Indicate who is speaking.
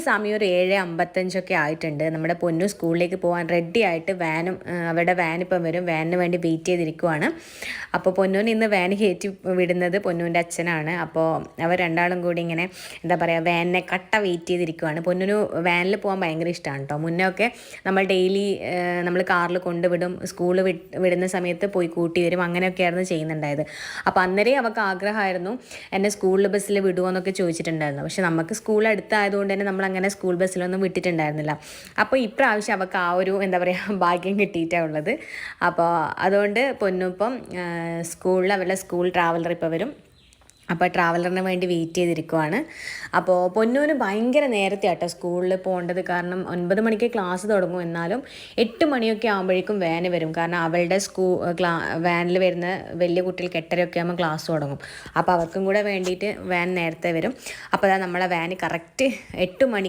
Speaker 1: സമയം ഒരു 7:55 ആയിട്ടുണ്ട്. നമ്മുടെ പൊന്നു സ്കൂളിലേക്ക് പോകാൻ റെഡി ആയിട്ട് അവരുടെ വാൻ ഇപ്പം വരും. വാനിന് വേണ്ടി വെയിറ്റ് ചെയ്തിരിക്കുവാണ്. അപ്പോൾ പൊന്നൂന് ഇന്ന് വാൻ കയറ്റി വിടുന്നത് പൊന്നൂൻ്റെ അച്ഛനാണ്. അപ്പോൾ അവർ രണ്ടാളും കൂടി ഇങ്ങനെ എന്താ പറയുക വാനിനെ കട്ട വെയിറ്റ് ചെയ്തിരിക്കുവാണ്. പൊന്നൂന് വാനിൽ പോകാൻ ഭയങ്കര ഇഷ്ടമാണ് കേട്ടോ. മുന്നേ ഒക്കെ നമ്മൾ ഡെയിലി നമ്മൾ കാറിൽ കൊണ്ടുവിടും, സ്കൂൾ വിടുന്ന സമയത്ത് പോയി കൂട്ടി വരും, അങ്ങനെയൊക്കെയായിരുന്നു ചെയ്യുന്നുണ്ടായത്. അപ്പോൾ അന്നേരം അവൾക്ക് ആഗ്രഹമായിരുന്നു എന്നെ സ്കൂളിൽ ബസ്സിൽ വിടുമോ എന്നൊക്കെ ചോദിച്ചിട്ടുണ്ടായിരുന്നു. പക്ഷെ നമുക്ക് സ്കൂൾ അടുത്തായതുകൊണ്ട് തന്നെ നമ്മൾ അങ്ങനെ സ്കൂൾ ബസ്സിലൊന്നും വിട്ടിട്ടുണ്ടായിരുന്നില്ല. അപ്പോൾ ഇപ്രാവശ്യം അവൾക്ക് ആ ഒരു എന്താ പറയുക ഭാഗ്യം കിട്ടിയിട്ടാണ് ഉള്ളത്. അപ്പോൾ അതുകൊണ്ട് പൊന്നുപ്പം സ്കൂളിൽ അവരുടെ സ്കൂൾ ട്രാവലർ ഇപ്പോൾ വരും. അപ്പോൾ ട്രാവലറിന് വേണ്ടി വെയിറ്റ് ചെയ്തിരിക്കുവാണ്. അപ്പോൾ പൊന്നൂന് ഭയങ്കര നേരത്തെ ആട്ടോ സ്കൂളിൽ പോകേണ്ടത്. കാരണം 9 മണിക്ക് ക്ലാസ് തുടങ്ങും, എന്നാലും 8 മണിയൊക്കെ ആകുമ്പോഴേക്കും വാന് വരും. കാരണം അവളുടെ വാനിൽ വരുന്ന വലിയ കുട്ടികൾക്ക് 8:30 ആകുമ്പോൾ ക്ലാസ് തുടങ്ങും. അപ്പോൾ അവർക്കും കൂടെ വേണ്ടിയിട്ട് വാൻ നേരത്തെ വരും. അപ്പോൾ നമ്മളെ വാന് കറക്റ്റ് 8 മണി